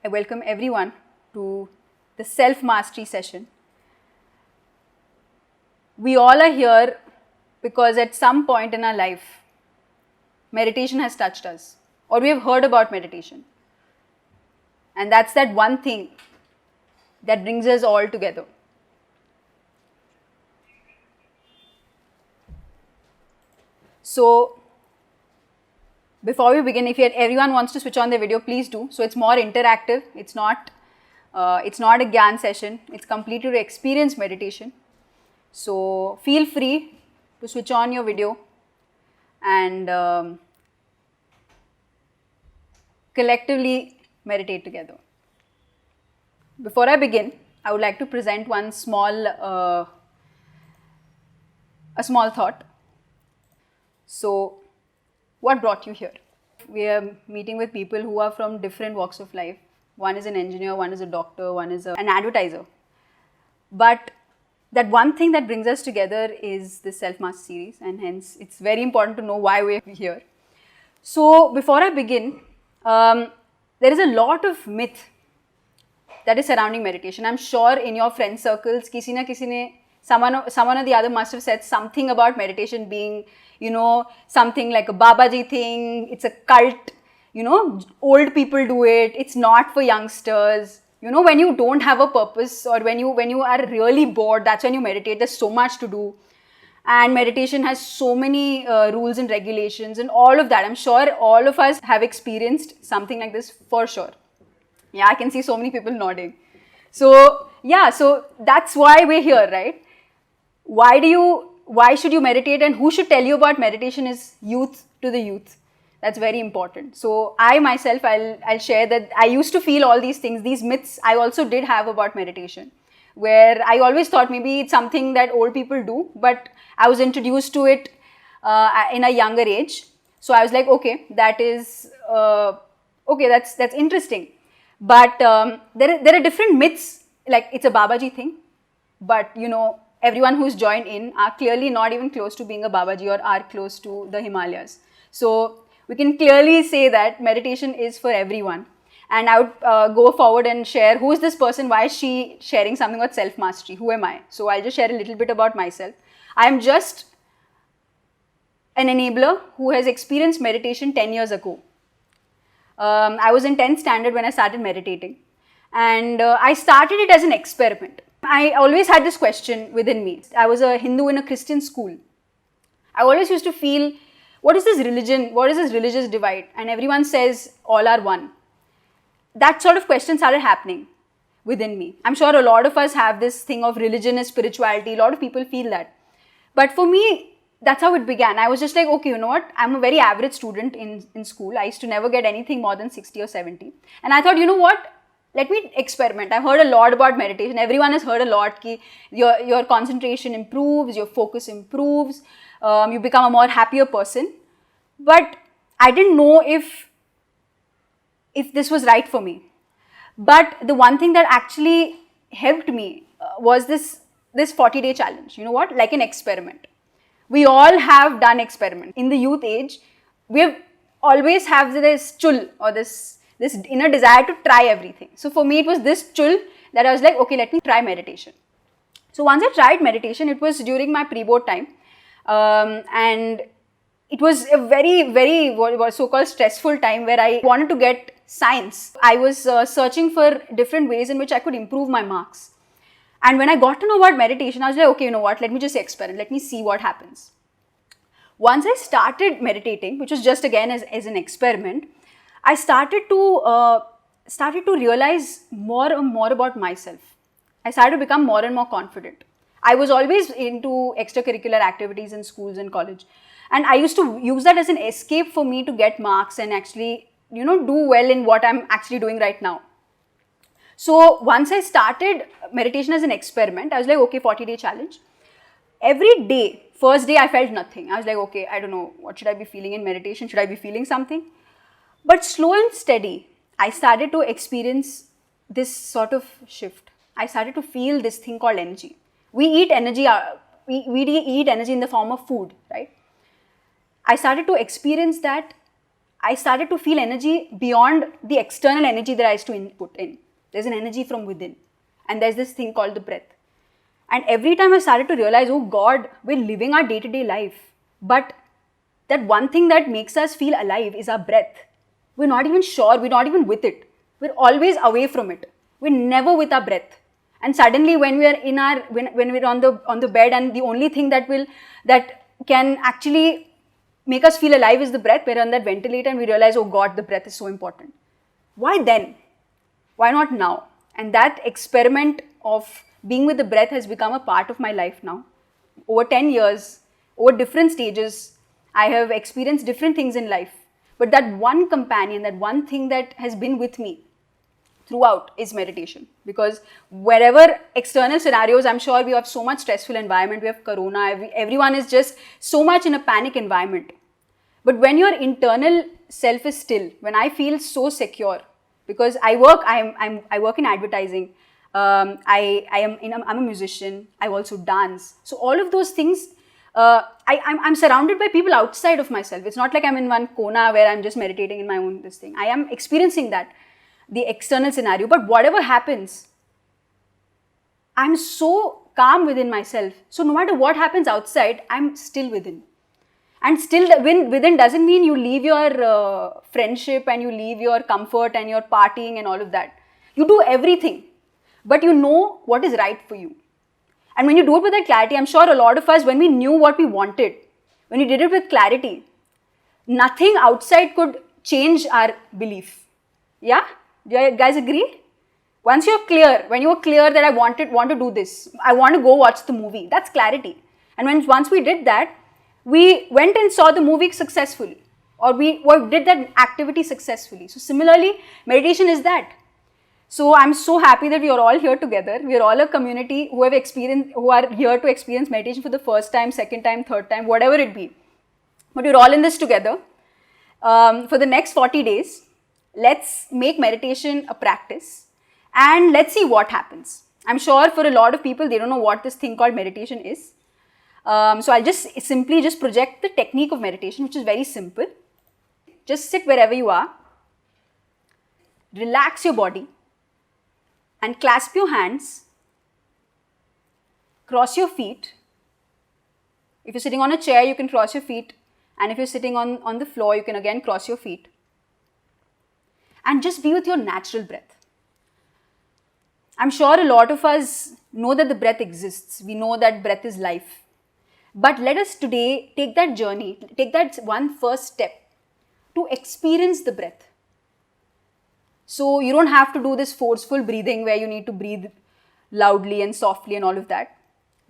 I welcome everyone to the self-mastery session. We all are here because at some point in our life, meditation has touched us, or we have heard about meditation. And that's that one thing that brings us all together. So, before we begin, if everyone wants to switch on their video, please do. So it's more interactive. It's not a Gyan session. It's completely to experience meditation. So feel free to switch on your video and collectively meditate together. Before I begin, I would like to present one small thought. So, what brought you here? We are meeting with people who are from different walks of life. One is an engineer, one is a doctor, one is an advertiser. But that one thing that brings us together is this self-mastery series, and hence it's very important to know why we're here. So before I begin, there is a lot of myth that is surrounding meditation. I'm sure in your friend circles, someone or the other must have said something about meditation being, something like a Babaji thing, it's a cult, old people do it, it's not for youngsters. When you don't have a purpose or when you are really bored, that's when you meditate. There's so much to do. And meditation has so many rules and regulations and all of that. I'm sure all of us have experienced something like this for sure. Yeah, I can see so many people nodding. So, yeah, so that's why we're here, right? Why should you meditate, and who should tell you about meditation is youth to the youth. That's very important. So I myself, I'll share that I used to feel all these things, these myths I also did have about meditation, where I always thought maybe it's something that old people do, but I was introduced to it in a younger age. So I was like, okay, that's interesting. But there are different myths, like it's a Babaji thing, but everyone who's joined in are clearly not even close to being a Babaji or are close to the Himalayas. So we can clearly say that meditation is for everyone. And I would go forward and share who is this person, why is she sharing something about self-mastery, who am I? So I'll just share a little bit about myself. I am just an enabler who has experienced meditation 10 years ago. I was in 10th standard when I started meditating, and I started it as an experiment. I always had this question within me. I was a Hindu in a Christian school. I always used to feel, what is this religion? What is this religious divide? And everyone says all are one. That sort of question started happening within me. I'm sure a lot of us have this thing of religion and spirituality. A lot of people feel that. But for me, that's how it began. I was just like, okay, you know what? I'm a very average student in school. I used to never get anything more than 60 or 70. And I thought, you know what? Let me experiment. I've heard a lot about meditation. Everyone has heard a lot. Your concentration improves, your focus improves, you become a more happier person. But I didn't know if this was right for me. But the one thing that actually helped me was this 40-day challenge. You know what? Like an experiment. We all have done experiment. In the youth age, we have always have this chul or this inner desire to try everything. So for me, it was this chul that I was like, okay, let me try meditation. So once I tried meditation, it was during my pre-board time. And it was a very, very so-called stressful time where I wanted to get science. I was searching for different ways in which I could improve my marks. And when I got to know about meditation, I was like, okay, you know what, let me just experiment, let me see what happens. Once I started meditating, which was just again as an experiment, I started to realize more and more about myself. I started to become more and more confident. I was always into extracurricular activities in schools and college. And I used to use that as an escape for me to get marks and actually, do well in what I'm actually doing right now. So once I started meditation as an experiment, I was like, okay, 40-day challenge. Every day, first day I felt nothing. I was like, okay, I don't know, what should I be feeling in meditation? Should I be feeling something? But slow and steady, I started to experience this sort of shift. I started to feel this thing called energy. We eat energy, we eat energy in the form of food, right? I started to experience that I started to feel energy beyond the external energy that I used to put in. There's an energy from within, and there's this thing called the breath. And every time I started to realize, oh God, we're living our day-to-day life, but that one thing that makes us feel alive is our breath. We're not even sure, we're not even with it. We're always away from it. We're never with our breath. And suddenly when we are in our, when we're on the bed, and the only thing that can actually make us feel alive is the breath, we're on that ventilator and we realize, oh God, the breath is so important. Why then? Why not now? And that experiment of being with the breath has become a part of my life now. Over 10 years, over different stages, I have experienced different things in life. But that one companion, that one thing that has been with me throughout is meditation. Because wherever external scenarios, I'm sure we have so much stressful environment, we have corona, everyone is just so much in a panic environment. But when your internal self is still, when I feel so secure, because I work in advertising, I'm a musician, I also dance. So all of those things, I'm surrounded by people outside of myself. It's not like I'm in one corner where I'm just meditating in my own this thing. I am experiencing that, the external scenario. But whatever happens, I'm so calm within myself. So no matter what happens outside, I'm still within. And still within doesn't mean you leave your friendship and you leave your comfort and your partying and all of that. You do everything, but you know what is right for you. And when you do it with that clarity, I'm sure a lot of us, when we knew what we wanted, when we did it with clarity, nothing outside could change our belief. Yeah? Do you guys agree? Once you're clear, when you were clear that I want to do this, I want to go watch the movie, that's clarity. And once we did that, we went and saw the movie successfully, or we did that activity successfully. So similarly, meditation is that. So I'm so happy that we are all here together. We are all a community who are here to experience meditation for the first time, second time, third time, whatever it be. But we're all in this together. For the next 40 days, let's make meditation a practice and let's see what happens. I'm sure for a lot of people, they don't know what this thing called meditation is. So I'll just simply project the technique of meditation, which is very simple. Just sit wherever you are, relax your body and clasp your hands, cross your feet. If you're sitting on a chair, you can cross your feet, and if you're sitting on the floor, you can again cross your feet. And just be with your natural breath. I'm sure a lot of us know that the breath exists. We know that breath is life. But let us today take that journey, take that one first step to experience the breath. So you don't have to do this forceful breathing where you need to breathe loudly and softly and all of that.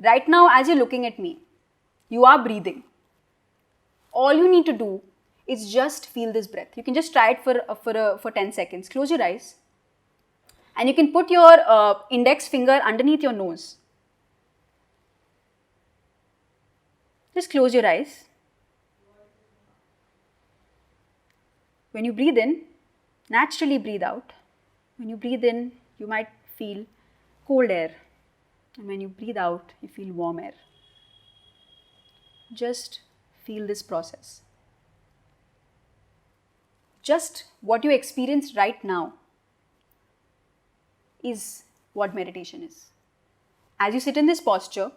Right now, as you're looking at me, you are breathing. All you need to do is just feel this breath. You can just try it for 10 seconds. Close your eyes. And you can put your index finger underneath your nose. Just close your eyes. When you breathe in, naturally breathe out. When you breathe in, you might feel cold air. And when you breathe out, you feel warm air. Just feel this process. Just what you experience right now is what meditation is. As you sit in this posture,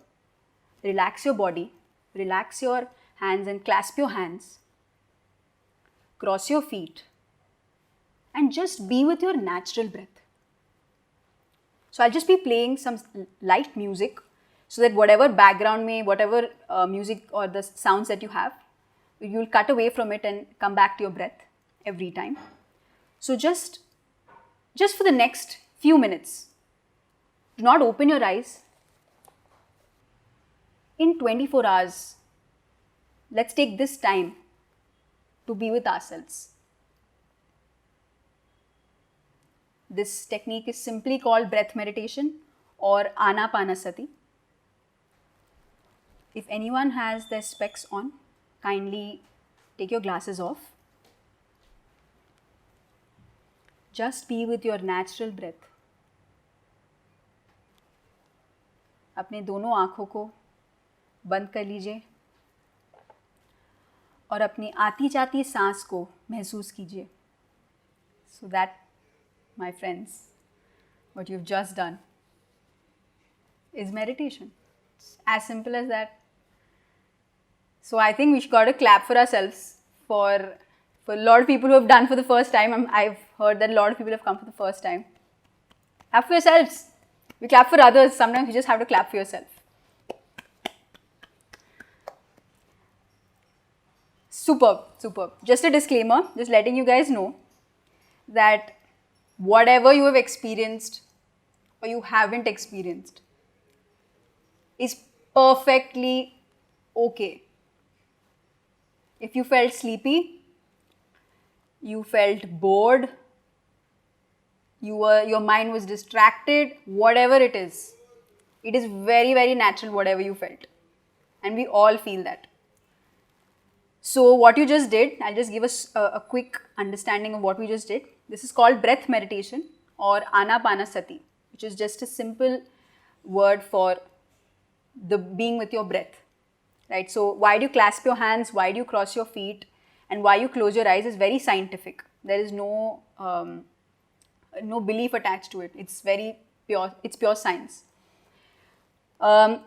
relax your body. Relax your hands and clasp your hands. Cross your feet. And just be with your natural breath. So I'll just be playing some light music so that whatever background whatever music or the sounds that you have, you'll cut away from it and come back to your breath every time. So just for the next few minutes, do not open your eyes. In 24 hours, let's take this time to be with ourselves. This technique is simply called breath meditation or Anapanasati. If anyone has their specs on, kindly take your glasses off. Just be with your natural breath. अपने दोनों आँखों को बंद कर लीजिए और अपनी आती जाती सांस को महसूस कीजिए. So that, my friends, what you've just done is meditation. It's as simple as that. So I think we got to clap for ourselves for a lot of people who have done for the first time. I've heard that a lot of people have come for the first time. Clap for yourselves. We clap for others. Sometimes you just have to clap for yourself. Superb, superb. Just a disclaimer, just letting you guys know that whatever you have experienced or you haven't experienced is perfectly okay. If you felt sleepy, you felt bored, your mind was distracted, whatever it is very, very natural, whatever you felt. And we all feel that. So what you just did, I'll just give us a quick understanding of what we just did. This is called breath meditation or Anapanasati, which is just a simple word for the being with your breath, right? So why do you clasp your hands, why do you cross your feet, and why you close your eyes is very scientific. There is no belief attached to it. It's very pure, it's pure science.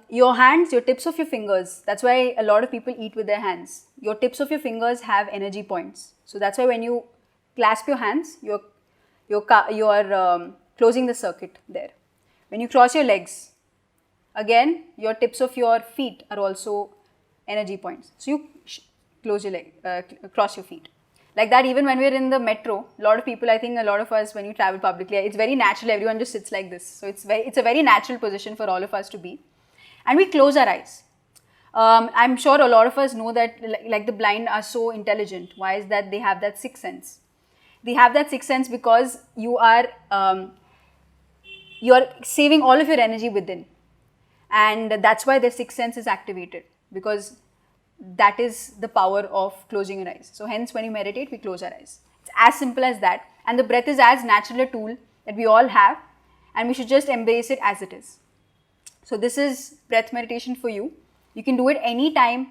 Your hands, your tips of your fingers, that's why a lot of people eat with their hands. Your tips of your fingers have energy points. So that's why when you clasp your hands, you're closing the circuit there. When you cross your legs, again, your tips of your feet are also energy points. So you close your leg, cross your feet. Like that, even when we're in the metro, a lot of people, I think a lot of us, when you travel publicly, it's very natural, everyone just sits like this. So it's a very natural position for all of us to be. And we close our eyes. I'm sure a lot of us know that like the blind are so intelligent. Why is that? They have that sixth sense. They have that sixth sense because you are saving all of your energy within. And that's why their sixth sense is activated, because that is the power of closing your eyes. So hence when you meditate, we close our eyes. It's as simple as that. And the breath is as natural a tool that we all have, and we should just embrace it as it is. So this is breath meditation for you. You can do it anytime.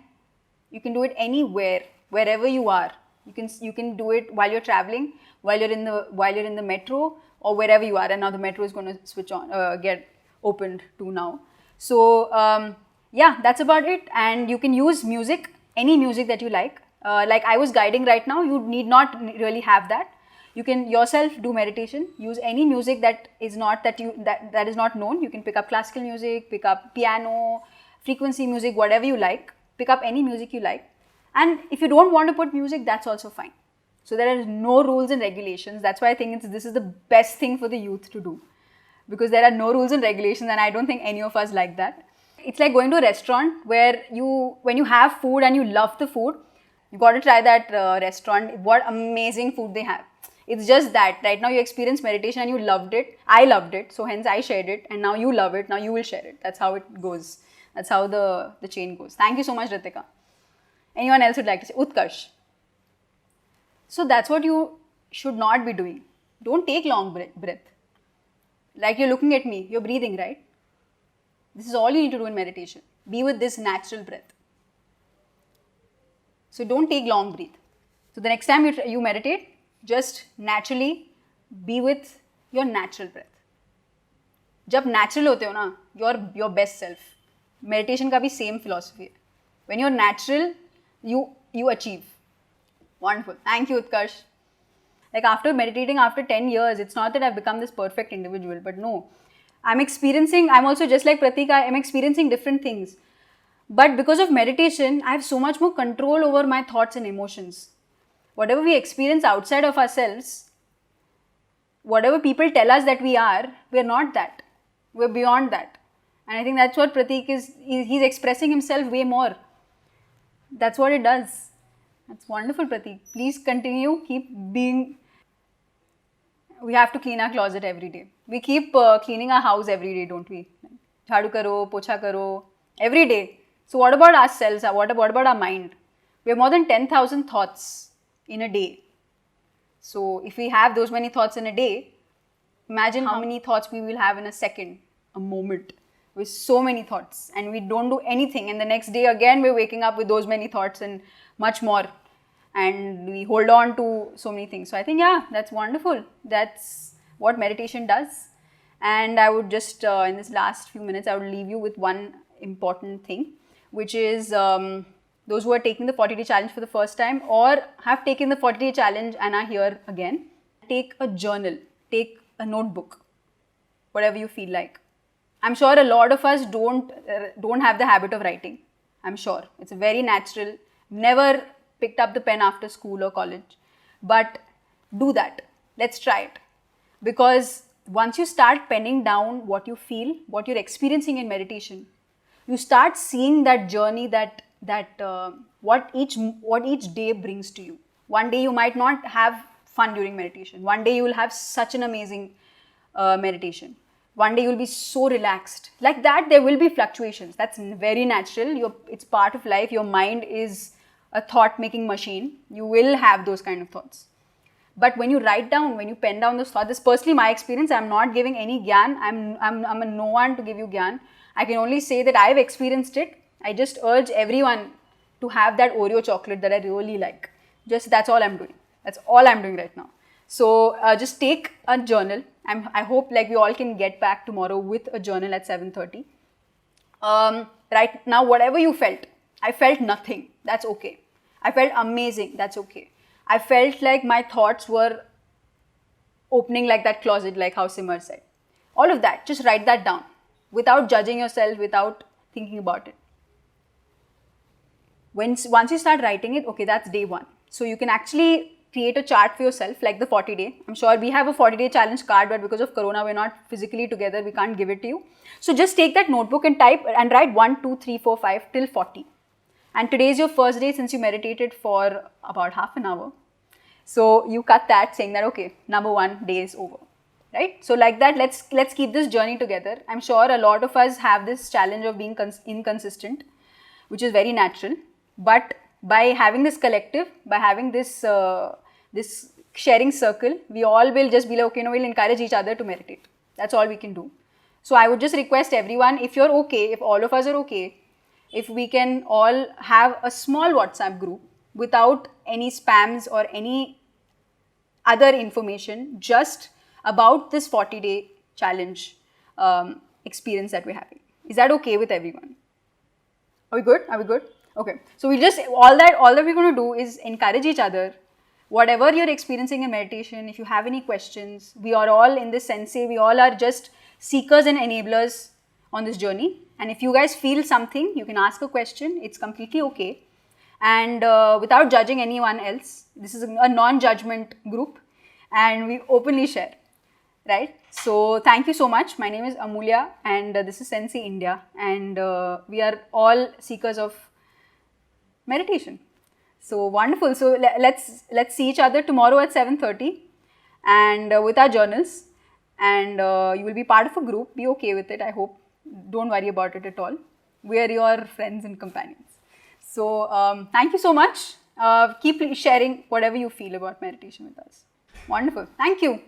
You can do it anywhere, wherever you are. You can do it while you're traveling, while you're in the metro, or wherever you are. And now the metro is going to switch on, get opened too now. So yeah, that's about it. And you can use music, any music that you like. Like I was guiding right now, you need not really have that. You can yourself do meditation, use any music that is not known. You can pick up classical music, pick up piano, frequency music, whatever you like. Pick up any music you like. And if you don't want to put music, that's also fine. So there are no rules and regulations. That's why I think this is the best thing for the youth to do, because there are no rules and regulations, and I don't think any of us like that. It's like going to a restaurant where when you have food and you love the food, you got to try that restaurant. What amazing food they have. It's just that right now you experience meditation and you loved it. I loved it, so hence I shared it, and now you love it. Now you will share it. That's how it goes. That's how the chain goes. Thank you so much, Ritika. Anyone else would like to say? Utkarsh. So that's what you should not be doing. Don't take long breath. Like you're looking at me, you're breathing, right? This is all you need to do in meditation. Be with this natural breath. So don't take long breath. So the next time you meditate, just naturally be with your natural breath. जब natural होते हो ना, your best self. Meditation का भी same philosophy है. When you're natural, you achieve. Wonderful. Thank you, Utkarsh. Like after meditating after 10 years, it's not that I've become this perfect individual, but no. I'm also just like Pratik, I'm experiencing different things. But because of meditation, I have so much more control over my thoughts and emotions. Whatever we experience outside of ourselves, whatever people tell us that we are not that. We're beyond that. And I think that's what Pratik is. He's expressing himself way more. That's what it does. That's wonderful, Pratik. Please continue. Keep being. We have to clean our closet every day. We keep cleaning our house every day, don't we? Jhadu karo, pocha karo, every day. So what about ourselves? What about our mind? We have more than 10,000 thoughts in a day. So if we have those many thoughts in a day, imagine how many thoughts we will have in a second, a moment, with so many thoughts, and we don't do anything, and the next day again we're waking up with those many thoughts and much more. and we hold on to so many things. So I think, yeah, that's wonderful. That's what meditation does. And I would just, in this last few minutes, I would leave you with one important thing, which is those who are taking the 40-day challenge for the first time or have taken the 40-day challenge and are here again, take a journal, take a notebook, whatever you feel like. I'm sure a lot of us don't have the habit of writing. I'm sure it's very natural. Never picked up the pen after school or college, but do that. Let's try it, because once you start penning down what you feel, what you're experiencing in meditation, you start seeing that journey, that what each day brings to you. One day you might not have fun during meditation. One day you will have such an amazing meditation. One day you will be so relaxed. Like that, there will be fluctuations. That's very natural. It's part of life. Your mind is a thought-making machine. You will have those kind of thoughts. But when you write down, when you pen down those thoughts, this is personally my experience. I'm not giving any gyan. I'm a no one to give you gyan. I can only say that I've experienced it. I just urge everyone to have that Oreo chocolate that I really like. Just that's all I'm doing. That's all I'm doing right now. So just take a journal. I hope like we all can get back tomorrow with a journal at 7:30. Right now, whatever you felt, I felt nothing. That's okay. I felt amazing. That's okay. I felt like my thoughts were opening like that closet, like how Simar said. All of that, just write that down without judging yourself, without thinking about it. Once you start writing it, okay, that's day one. So you can actually create a chart for yourself, like the 40-day. I'm sure we have a 40-day challenge card, but because of Corona, we're not physically together. We can't give it to you. So just take that notebook and type and write 1, 2, 3, 4, 5 till 40. And today is your first day since you meditated for about half an hour. So you cut that saying that, okay, number 1 day is over, right? So like that, let's keep this journey together. I'm sure a lot of us have this challenge of being inconsistent, which is very natural. But by having this collective, by having this this sharing circle, we all will just be like, okay, no, we'll encourage each other to meditate. That's all we can do. So I would just request everyone, if you're okay, if all of us are okay, if we can all have a small WhatsApp group without any spams or any other information, just about this 40-day challenge experience that we're having. Is that okay with everyone? Are we good? Are we good? Okay. So we just, all that we're going to do is encourage each other. Whatever you're experiencing in meditation, if you have any questions, we are all in this sensei, we all are just seekers and enablers on this journey. And if you guys feel something, you can ask a question. It's completely okay. And without judging anyone else, this is a non-judgment group and we openly share, right? So thank you so much. My name is Amulya and this is Sensei India, and we are all seekers of meditation. So wonderful. So let's see each other tomorrow at 7:30 and with our journals, and you will be part of a group. Be okay with it, I hope. Don't worry about it at all. We are your friends and companions. So thank you so much. Keep sharing whatever you feel about meditation with us. Wonderful. Thank you.